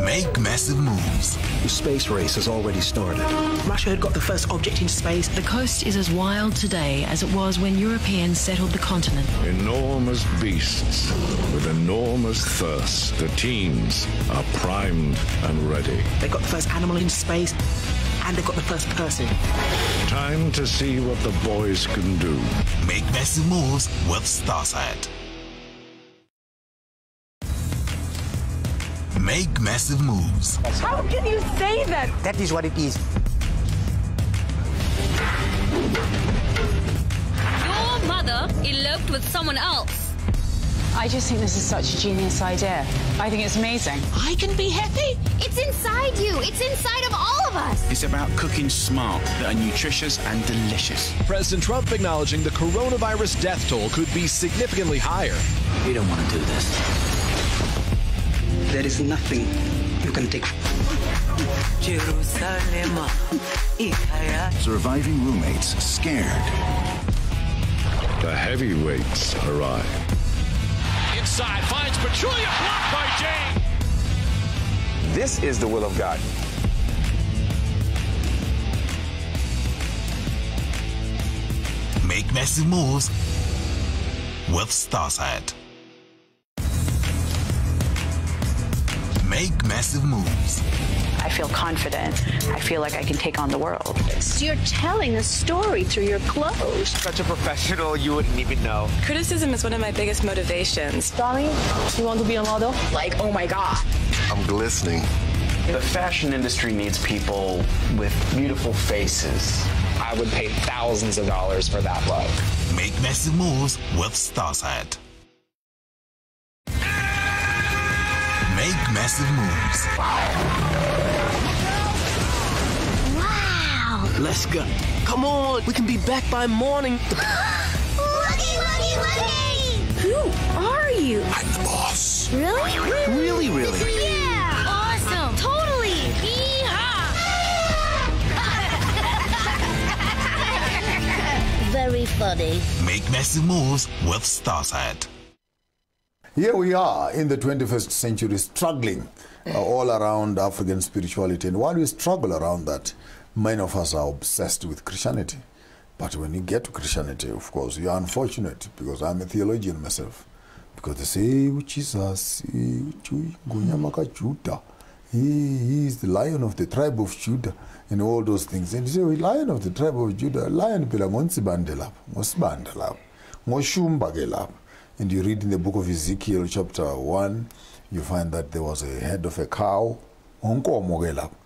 Make massive moves. The space race has already started. Russia had got the first object into space. The coast is as wild today as it was when Europeans settled the continent. Enormous beasts with enormous thirst. The teams are primed and ready. They got the first animal into space, and they got the first person. Time to see what the boys can do. Make massive moves with Starsat. Make massive moves. How can you say that? That is what it is. Your mother eloped with someone else. I just think this is such a genius idea. I think it's amazing. I can be happy. It's inside you. It's inside of all of us. It's about cooking smart that are nutritious and delicious. President Trump acknowledging the coronavirus death toll could be significantly higher. We don't want to do this. There is nothing you can take. Surviving roommates scared. The heavyweights arrive. Inside, finds Pachulia, blocked by Jane. This is the will of God. Make massive moves with Starsight. Make massive moves. I feel confident. I feel like I can take on the world. So you're telling a story through your clothes. Such a professional, you wouldn't even know. Criticism is one of my biggest motivations. Darling, you want to be a model? Like, oh my God. I'm glistening. The fashion industry needs people with beautiful faces. I would pay thousands of dollars for that look. Make massive moves with Starsight. Make massive moves. Wow. Let's go. Come on, we can be back by morning. Who are you? I'm the boss. Really? Really? Yeah. Awesome. Totally. Very funny. Make massive moves with Starsight. Here we are in the 21st century struggling all around African spirituality. And while we struggle around that, many of us are obsessed with Christianity. But when you get to Christianity, of course, you're unfortunate, because I'm a theologian myself. Because they say, Jesus, he is the Lion of the tribe of Judah, and all those things. And you say, Lion of the tribe of Judah, Lion pela ngonsibande lapho, ngosibanda lapho, ngoshumba ke lapho. And you read in the book of Ezekiel, chapter 1, you find that there was a head of a cow, the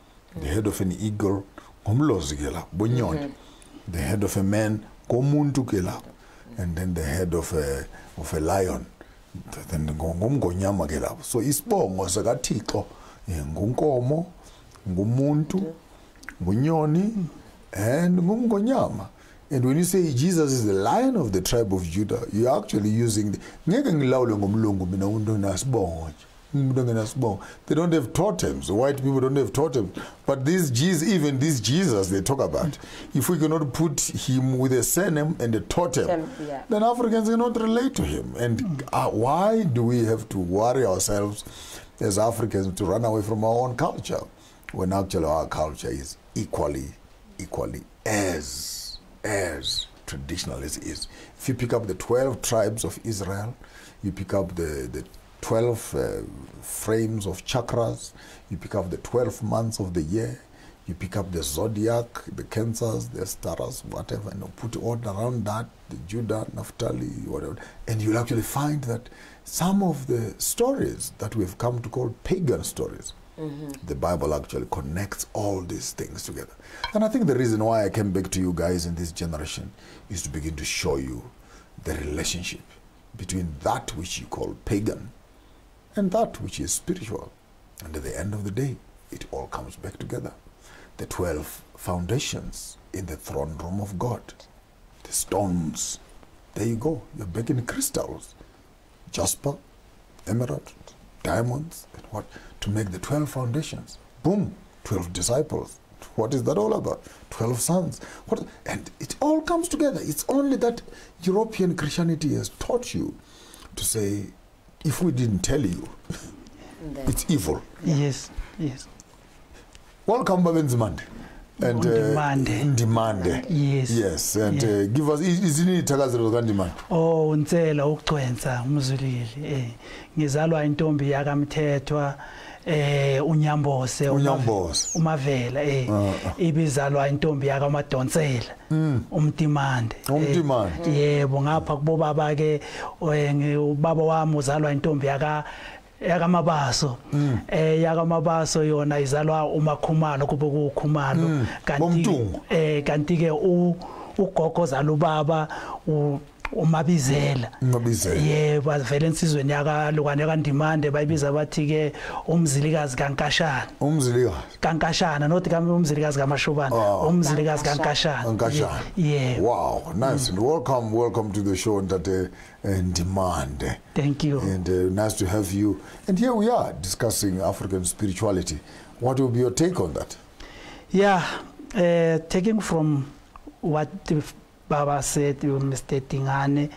head of an eagle, the head of a man, and then the head of a lion. So isibongo sakaThixo ngunkomo, ngumuntu, ngunyoni, and ngumngonyama. And when you say Jesus is the Lion of the tribe of Judah, you're actually using the... They don't have totems. White people don't have totems. But even this Jesus they talk about, if we cannot put him with a surname and a totem, then Africans cannot relate to him. And why do we have to worry ourselves as Africans to run away from our own culture, when actually our culture is equally as traditional as it is? If you pick up the 12 tribes of Israel, you pick up the 12 frames of chakras, you pick up the 12 months of the year, you pick up the zodiac, the cancers, the stars, whatever, and put all around that, the Judah, Naphtali, whatever, and you'll actually find that some of the stories that we've come to call pagan stories, the Bible actually connects all these things together. And I think the reason why I came back to you guys in this generation is to begin to show you the relationship between that which you call pagan and that which is spiritual. And at the end of the day, it all comes back together. The 12 foundations in the throne room of God, the stones, there you go, you're back in crystals, jasper, emerald, diamonds, and what? To make the 12 foundations. Boom, 12 disciples. What is that all about? 12 sons. And it all comes together. It's only that European Christianity has taught you to say, if we didn't tell you, it's evil. Yes. Welcome, Ndimande. And Ndimande. Yes. And give us, isn't it Tagazelo Ndimande? Oh, unsela ukugcwensa umzulile. Ngizalwa intombi yakamthethwa unyambose umavela ibizalwa intombi yakamadonsela umtimande yebo ngapha kubo baba ke ubaba wami uzalwa intombi yakamabaso yakamabaso yona izalwa umakhumalo kube kukhumalo kanti ke ugogo zalubaba umabizela yebo vele insizweni yakalukwane kaNdimande bayibiza bathi ke umzilikazi kankashana not umzilikazi kaMashobana umzilikazi kankashana yeah wow nice and welcome to the show Ntate Ndimande. Thank you and nice to have you, and here we are discussing African spirituality. What will be your take on that? Yeah, taking from what Baba said, Mr. Dingaan,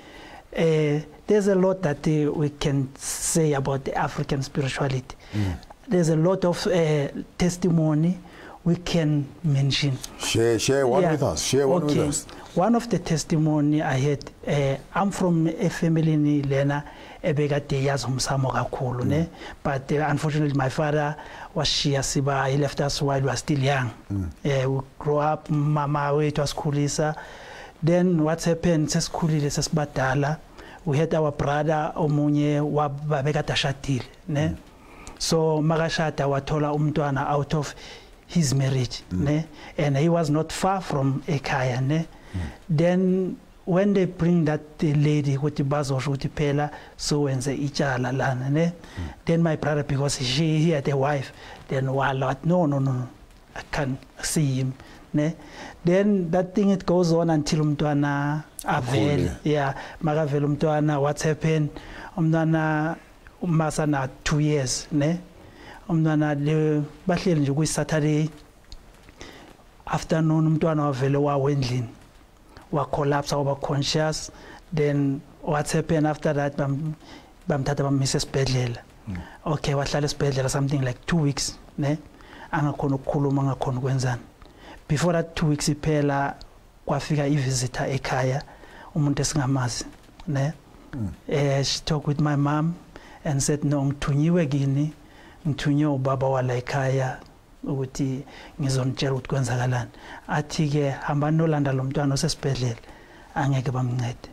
there's a lot that we can say about the African spirituality. There's a lot of testimony we can mention. Share one with us. Share one with us. One of the testimony I had, I'm from a family in Lena, but unfortunately my father was Shia Siba. He left us while we were still young. We grew up, Mama went to school. Then what happened? School we had our brother Omunye wababeka shatil. So Magashata watola umtuana out of his marriage, and he was not far from Ekaya. Then when they bring that lady with the bazo with the pela, so when they ichala lana, then my brother, because he had a wife, then no, I can't see him. Then that thing it goes on until umtuana avel, yeah, magavel umtuana. What's happened? Umtuana masana 2 years, umtuana le bahleli nje ku Saturday afternoon umtuana wavele wawendlini wa collapse waba conscious. Then what's happened after that bamthatha bamisa esibhedlela. Okay, wahlala esibhedlela something like 2 weeks, angakhona ukukhuluma angakhona ukwenzana. Before that 2 weeks iphela kwafika i-visitor ekhaya umuntu esingamazi, she talked with my mom and said no, ngithunyiwe kini, ngithunyiwe ubaba wala ekhaya ukuthi ngizonitshela ukuthi kwenzakalani. Athi ke hamba nolanda lo mntwana osesibhedlela angeke bamncede.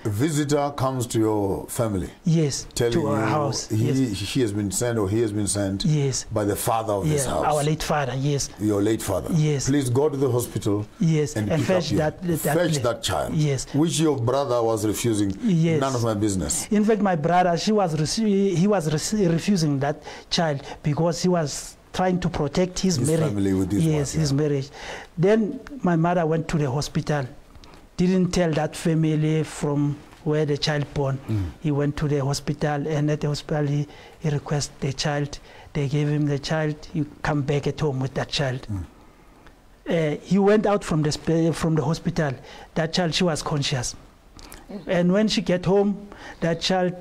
A visitor comes to your family. Yes, telling to our house. She has been sent, or he has been sent. Yes, by the father of this house. Our late father. Yes, your late father. Yes, please go to the hospital. Yes, and fetch that child. Yes, which your brother was refusing. Yes, none of my business. In fact, my brother, he was refusing that child because he was trying to protect his marriage. Family with his wife, his marriage. Then my mother went to the hospital. Didn't tell that family from where the child born. He went to the hospital, and at the hospital he requested the child. They gave him the child. He come back at home with that child. He went out from the hospital. That child, she was conscious, and when she get home, that child,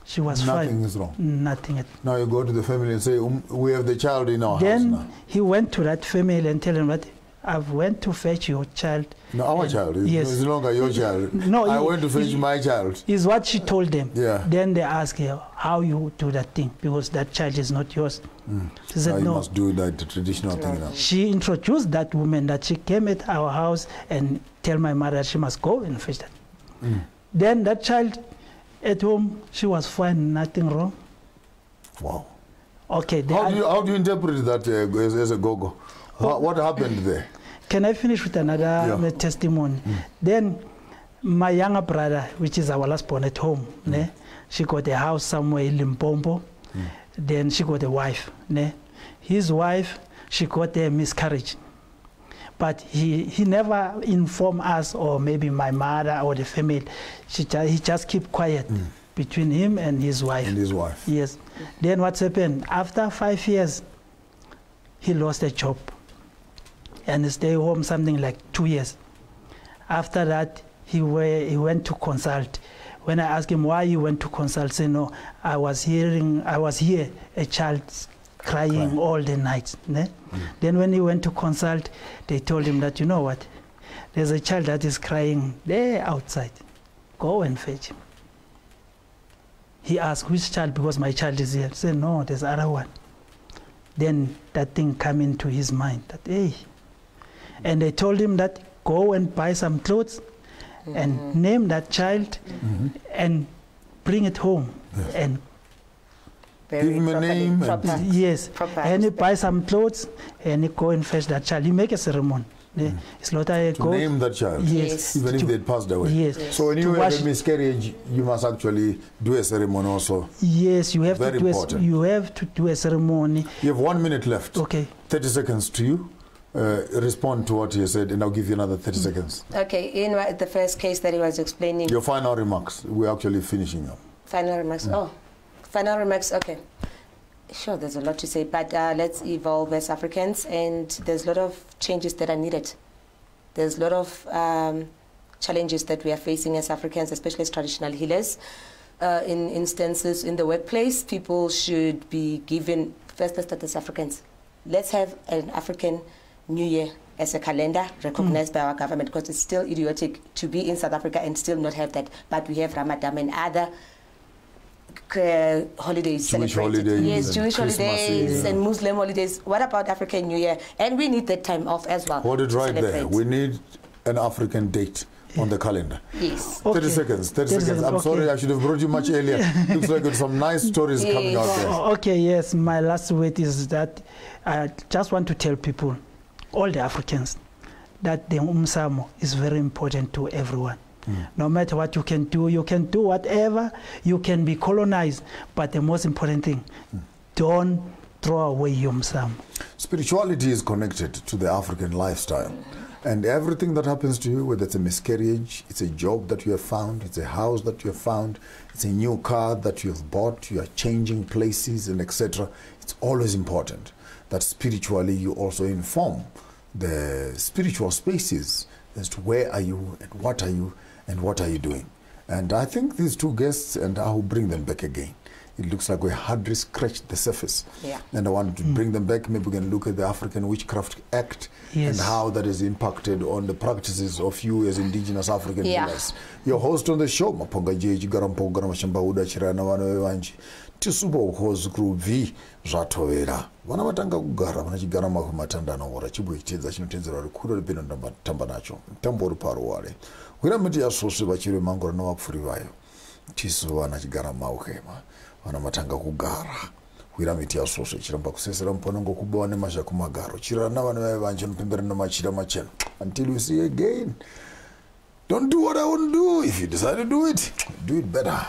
she was fine. Nothing is wrong. Nothing. Now you go to the family and say, we have the child in our house now. Then he went to that family and tell them that I've went to fetch your child. No, our child. Yes. It's no longer your child. No, I went to fetch my child. Is what she told them. Yeah. Then they asked her how you do that thing because that child is not yours. She said you no. must do that traditional thing now. She introduced that woman that she came at our house and tell my mother she must go and fetch that. Then that child at home, she was fine, nothing wrong. Wow. Okay. How do you interpret that as a gogo? What happened there? Can I finish with another testimony? Then my younger brother, which is our last born at home, she got a house somewhere in Limpopo. Then she got a wife. His wife, she got a miscarriage. But he never informed us, or maybe my mother or the family. He just keep quiet between him and his wife. And his wife. Yes. Then what's happened? After 5 years, he lost a job. And he stayed home something like 2 years. After that, he went to consult. When I asked him why he went to consult, he said, no, I was here, a child crying all the night. Then when he went to consult, they told him that, you know what, there's a child that is crying there outside. Go and fetch him. He asked, which child? Because my child is here. He said, no, there's other one. Then that thing came into his mind, that, hey. And they told him that, go and buy some clothes and name that child and bring it home. Yes. And give him a name. Yes. And he buy some clothes and he go and fetch that child. He make a ceremony. It's not a to name that child, yes, even if they passed away. Yes. So when you have a miscarriage, you must actually do a ceremony also. Yes, you have Very to do important. you have to do a ceremony. You have 1 minute left. Okay. 30 seconds to you. Respond to what you said, and I'll give you another 30 seconds. Okay, in the first case that he was explaining. Your final remarks. We're actually finishing up. Final remarks. Oh, final remarks. Okay. Sure, there's a lot to say, but let's evolve as Africans, and there's a lot of changes that are needed. There's a lot of challenges that we are facing as Africans, especially as traditional healers. In instances in the workplace, people should be given, first let's start as Africans. Let's have an African New Year as a calendar recognized by our government, because it's still idiotic to be in South Africa and still not have that, but we have Ramadan and other holidays Jewish celebrated. holidays, yes, Jewish holidays yeah. and Muslim holidays. What about African New Year? And we need that time off as well. Hold it right there. We need an African date on the calendar. Yes. 30 seconds. 30 seconds. I'm sorry, I should have brought you much earlier. Looks like there's some nice stories coming out there. Okay, yes. My last word is that I just want to tell people, all the Africans, that the umsamo is very important to everyone. No matter what you can do whatever, you can be colonized, but the most important thing, don't throw away your umsamo. Spirituality is connected to the African lifestyle. And everything that happens to you, whether it's a miscarriage, it's a job that you have found, it's a house that you have found, it's a new car that you have bought, you are changing places and etc. It's always important that spiritually you also inform the spiritual spaces as to where are you and what are you and what are you doing. And I think these two guests, and I will bring them back again. It looks like we hardly scratched the surface. Yeah. And I want to bring them back. Maybe we can look at the African Witchcraft Act and how that has impacted on the practices of you as indigenous African healers. Your host on the show, Maponga J. Garampoga Mashambauda Chirana Wanji. Tisubo Hos Group V. Ratovera. Wanamatanga Gugara, Vanachigarama Matandana, or a Chibu Tization could have been on the Tambanacho, Tambor Paruare. We don't meet your source of Achiri Mango no up for Rivayo. Tisu Vanachigarama Okema. Wanamatanga Gugara. Wiramitia sausage Rambakusera Ponongo Kubone Mashakumagaro. Chirana Vanjan Pimberna Machida Machen. Until we see again. Don't do what I want to do. If you decide to do it better.